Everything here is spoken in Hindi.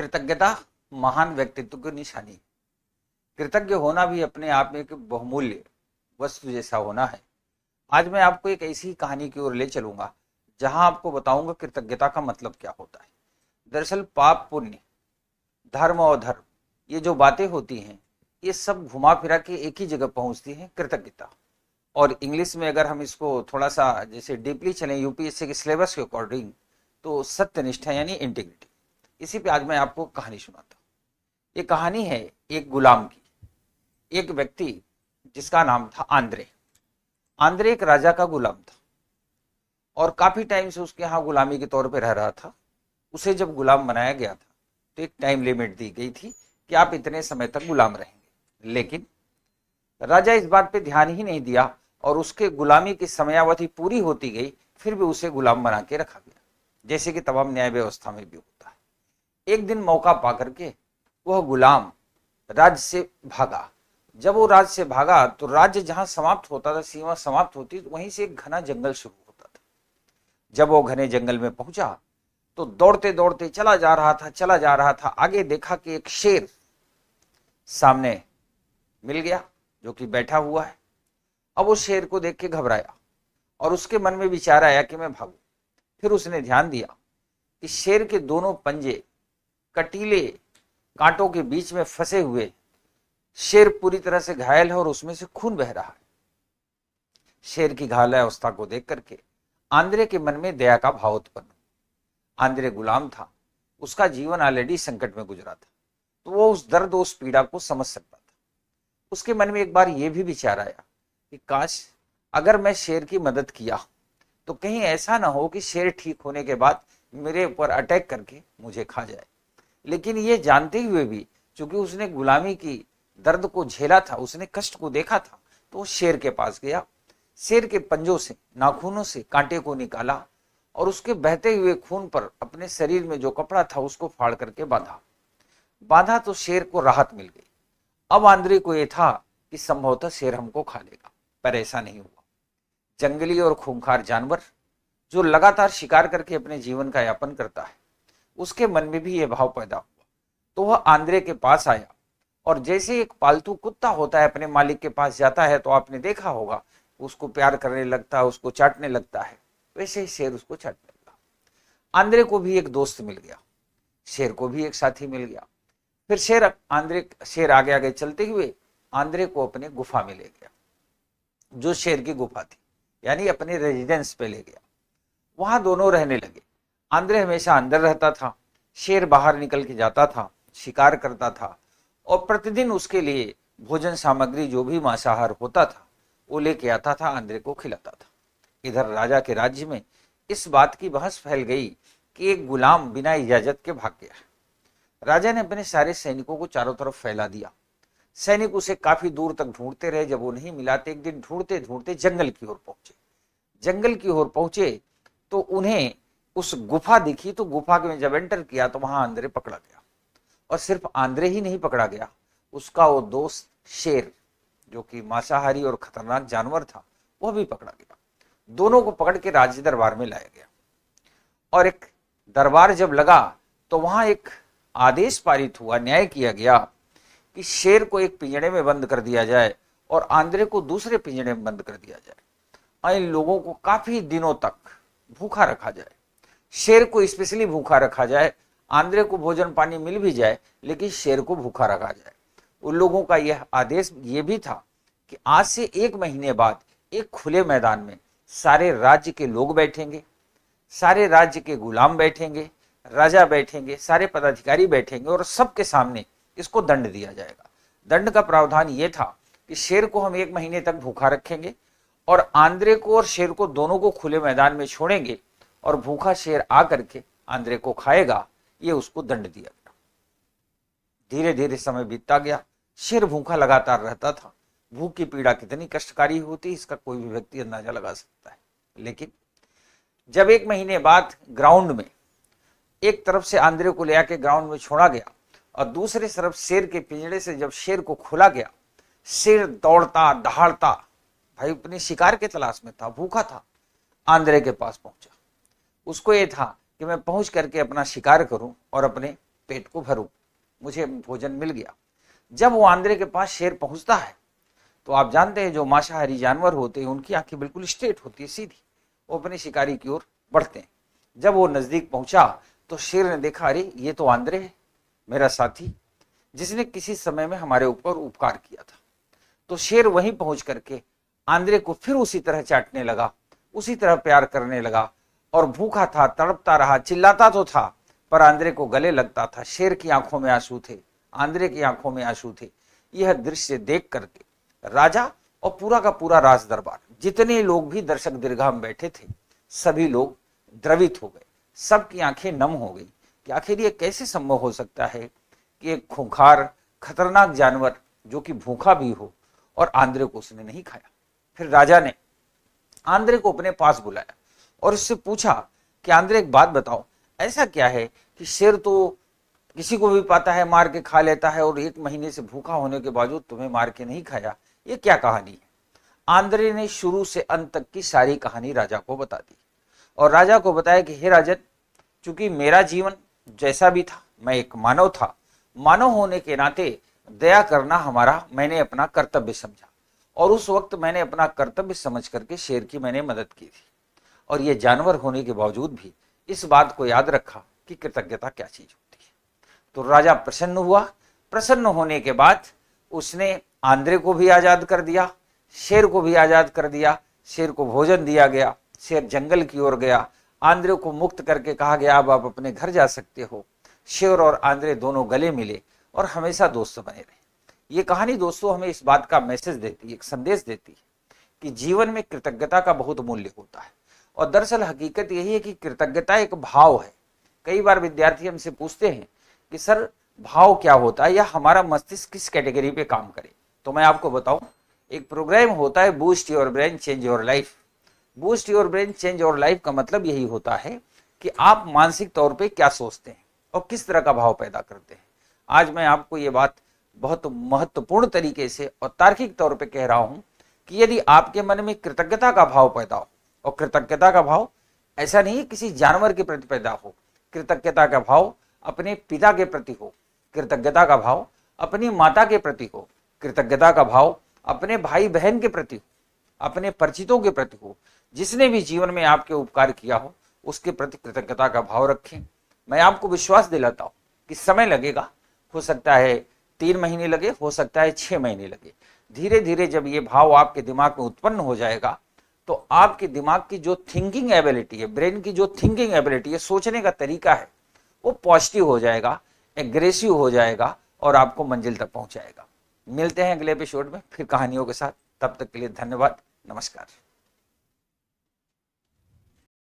कृतज्ञता महान व्यक्तित्व की निशानी है। कृतज्ञ होना भी अपने आप में एक बहुमूल्य वस्तु जैसा होना है। आज मैं आपको एक ऐसी कहानी की ओर ले चलूंगा जहां आपको बताऊंगा कृतज्ञता का मतलब क्या होता है। दरअसल पाप पुण्य, धर्म और धर्म, ये जो बातें होती हैं ये सब घुमा फिरा के एक ही जगह पहुंचती है, कृतज्ञता। और इंग्लिश में अगर हम इसको थोड़ा सा जैसे डीपली चलें यूपीएससी के सिलेबस के अकॉर्डिंग, तो सत्यनिष्ठा यानी इंटीग्रिटी। इसी पे आज मैं आपको कहानी सुनाता हूँ। ये कहानी है एक गुलाम की। एक व्यक्ति जिसका नाम था आंद्रे। आंद्रे एक राजा का गुलाम था और काफी टाइम से उसके यहाँ गुलामी के तौर पे रह रहा था। उसे जब गुलाम बनाया गया था तो एक टाइम लिमिट दी गई थी कि आप इतने समय तक गुलाम रहेंगे, लेकिन राजा इस बात पे ध्यान ही नहीं दिया और उसके गुलामी की समयावधि पूरी होती गई, फिर भी उसे गुलाम बना के रखा गया, जैसे कि तमाम न्याय व्यवस्था में भी होता है। एक दिन मौका पा करके वह गुलाम राज्य से भागा। जब वो राज्य से भागा तो राज्य जहां समाप्त होता था, सीमा समाप्त होती, तो वहीं से एक घना जंगल शुरू होता था। जब वो घने जंगल में पहुंचा तो दौड़ते दौड़ते चला जा रहा था। आगे देखा कि एक शेर सामने मिल गया जो कि बैठा हुआ है। अब वो शेर को देख के घबराया और उसके मन में विचार आया कि मैं भागूं। फिर उसने ध्यान दिया कि शेर के दोनों पंजे कटीले कांटों के बीच में फंसे हुए, शेर पूरी तरह से घायल है और उसमें से खून बह रहा है। शेर की घायल अवस्था को देख करके आंद्रे के मन में दया का भाव उत्पन्न। आंद्रे गुलाम था, उसका जीवन ऑलरेडी संकट में गुजरा था, तो वो उस दर्द, उस पीड़ा को समझ सकता था। उसके मन में एक बार यह भी विचार आया कि काश अगर मैं शेर की मदद किया तो कहीं ऐसा ना हो कि शेर ठीक होने के बाद मेरे ऊपर अटैक करके मुझे खा जाए। लेकिन ये जानते हुए भी, चूंकि उसने गुलामी की दर्द को झेला था, उसने कष्ट को देखा था, तो वो शेर के पास गया। शेर के पंजों से, नाखूनों से कांटे को निकाला और उसके बहते हुए खून पर अपने शरीर में जो कपड़ा था उसको फाड़ करके बांधा तो शेर को राहत मिल गई। अब आंद्रे को यह था कि संभवतः शेर हमको खा लेगा, पर ऐसा नहीं हुआ। जंगली और खूंखार जानवर जो लगातार शिकार करके अपने जीवन का यापन करता है, उसके मन में भी यह भाव पैदा हुआ। तो वह आंद्रे के पास आया और जैसे एक पालतू कुत्ता होता है अपने मालिक के पास जाता है तो आपने देखा होगा, उसको प्यार करने लगता है, उसको चाटने लगता है, वैसे ही शेर उसको चाटने लगा। आंद्रे को भी एक दोस्त मिल गया, शेर को भी एक साथी मिल गया। फिर शेर आगे आगे चलते हुए आंद्रे को अपने गुफा में ले गया, जो शेर की गुफा थी, यानी अपने रेजिडेंस पे ले गया। वहां दोनों रहने लगे। आंद्रे हमेशा अंदर रहता था, शेर बाहर निकल के जाता था, शिकार करता था और प्रतिदिन उसके लिए भोजन सामग्री जो भी मांसाहार होता था वो लेके आता था, आंद्रे को खिलाता था। इधर राजा के राज्य में इस बात की बहस फैल गई कि एक गुलाम बिना इजाजत के भाग गया। राजा ने अपने सारे सैनिकों को चारों तरफ फैला दिया। सैनिक उसे काफी दूर तक ढूंढते रहे। जब वो नहीं मिला तो एक दिन ढूंढते ढूंढते जंगल की ओर पहुंचे। जंगल की ओर पहुंचे तो उन्हें उस गुफा दिखी। तो गुफा में जब एंटर किया तो वहां आंद्रे पकड़ा गया। और सिर्फ आंद्रे ही नहीं पकड़ा गया, उसका वो दोस्त शेर, जो कि मांसाहारी और खतरनाक जानवर था, वह भी पकड़ा गया। दोनों को पकड़ के राज्य दरबार में लाया गया। और एक दरबार जब लगा तो वहां एक आदेश पारित हुआ, न्याय किया गया कि शेर को एक पिंजड़े में बंद कर दिया जाए और आंद्रे को दूसरे पिंजड़े में बंद कर दिया जाए। इन लोगों को काफी दिनों तक भूखा रखा जाए। शेर को स्पेशली भूखा रखा जाए, आंद्रे को भोजन पानी मिल भी जाए, लेकिन शेर को भूखा रखा जाए। उन लोगों का यह आदेश ये भी था कि आज से 1 महीने बाद एक खुले मैदान में सारे राज्य के लोग बैठेंगे, सारे राज्य के गुलाम बैठेंगे, राजा बैठेंगे, सारे पदाधिकारी बैठेंगे और सबके सामने इसको दंड दिया जाएगा। दंड का प्रावधान यह था कि शेर को हम 1 महीने तक भूखा रखेंगे और आंद्रे को और शेर को दोनों को खुले मैदान में छोड़ेंगे और भूखा शेर आकर के आंद्रे को खाएगा। ये उसको दंड दिया गया। धीरे धीरे समय बीतता गया। शेर भूखा लगातार रहता था। भूख की पीड़ा कितनी कष्टकारी होती इसका कोई भी व्यक्ति अंदाजा लगा सकता है। लेकिन जब 1 महीने बाद ग्राउंड में एक तरफ से आंद्रे को ले आके ग्राउंड में छोड़ा गया और दूसरी तरफ शेर के पिंजड़े से जब शेर को खोला गया, शेर दौड़ता दहाड़ता भाई अपनी शिकार के तलाश में था, भूखा था, आंद्रे के पास पहुंचा। उसको ये था कि मैं पहुंच करके अपना शिकार करूं और अपने पेट को भरूं, मुझे भोजन मिल गया। जब वो आंद्रे के पास शेर पहुंचता है तो आप जानते हैं जो मांसाहारी जानवर होते हैं उनकी आंखें बिल्कुल स्ट्रेट होती है, सीधी, वो अपने शिकारी की ओर बढ़ते हैं। जब वो नजदीक पहुंचा तो शेर ने देखा, अरे ये तो आंद्रे है, मेरा साथी, जिसने किसी समय में हमारे ऊपर उपकार किया था। तो शेर वहीं पहुंच करके आंद्रे को फिर उसी तरह चाटने लगा, उसी तरह प्यार करने लगा, और भूखा था, तड़पता रहा, चिल्लाता तो था पर आंद्रे को गले लगता था। शेर की आंखों में आंसू थे, आंद्रे की आंखों में आंसू थे। यह दृश्य देख करके राजा और पूरा का पूरा राज दरबार, जितने लोग भी दर्शक दीर्घा में बैठे थे, सभी लोग द्रवित हो गए, सबकी आंखें नम हो गई कि आखिर ये कैसे संभव हो सकता है कि एक खूंखार खतरनाक जानवर जो कि भूखा भी हो और आंद्रे को उसने नहीं खाया। फिर राजा ने आंद्रे को अपने पास बुलाया और उससे पूछा कि आंद्रे एक बात बताओ, ऐसा क्या है कि शेर तो किसी को भी पाता है मार के खा लेता है और 1 महीने से भूखा होने के बावजूद तुम्हें मार के नहीं खाया, ये क्या कहानी है? आंद्रे ने शुरू से अंत तक की सारी कहानी राजा को बता दी और राजा को बताया कि हे राजन, चूंकि मेरा जीवन जैसा भी था, मैं एक मानव था, मानव होने के नाते दया करना मैंने अपना कर्तव्य समझा और उस वक्त मैंने अपना कर्तव्य समझ करके शेर की मैंने मदद की थी। और ये जानवर होने के बावजूद भी इस बात को याद रखा कि कृतज्ञता क्या चीज होती है। तो राजा प्रसन्न हुआ। प्रसन्न होने के बाद उसने आंद्रे को भी आजाद कर दिया, शेर को भी आजाद कर दिया, शेर को भोजन दिया गया, शेर जंगल की ओर गया, आंद्रे को मुक्त करके कहा गया अब आप अपने घर जा सकते हो। शेर और आंद्रे दोनों गले मिले और हमेशा दोस्त बने रहे। ये कहानी दोस्तों हमें इस बात का मैसेज देती है, एक संदेश देती है कि जीवन में कृतज्ञता का बहुत मूल्य होता है। और दरअसल हकीकत यही है कि कृतज्ञता एक भाव है। कई बार विद्यार्थी हमसे पूछते हैं कि सर भाव क्या होता है या हमारा मस्तिष्क किस कैटेगरी पे काम करे। तो मैं आपको बताऊं, एक प्रोग्राम होता है boost your brain change your life. Boost your brain change your life का मतलब यही होता है कि आप मानसिक तौर पे क्या सोचते हैं और किस तरह का भाव पैदा करते हैं। आज मैं आपको ये बात बहुत महत्वपूर्ण तरीके से और तार्किक तौर पे कह रहा हूं कि यदि आपके मन में कृतज्ञता का भाव पैदा हो, और कृतज्ञता का भाव ऐसा नहीं किसी जानवर के प्रति पैदा हो, कृतज्ञता का भाव अपने पिता के प्रति हो, कृतज्ञता का भाव अपनी माता के प्रति हो, कृतज्ञता का भाव अपने भाई बहन के प्रति हो, अपने परिचितों के प्रति हो, जिसने भी जीवन में आपके उपकार किया हो उसके प्रति कृतज्ञता का भाव रखें। मैं आपको विश्वास दिलाता हूं कि समय लगेगा, हो सकता है 3 महीने लगे, हो सकता है 6 महीने लगे। धीरे धीरे जब ये भाव आपके दिमाग में उत्पन्न हो जाएगा तो आपके दिमाग की जो थिंकिंग एबिलिटी है, ब्रेन की जो थिंकिंग एबिलिटी है, सोचने का तरीका है, वो पॉजिटिव हो जाएगा, एग्रेसिव हो जाएगा और आपको मंजिल तक पहुंचाएगा। मिलते हैं अगले एपिसोड में फिर कहानियों के साथ। तब तक के लिए धन्यवाद, नमस्कार।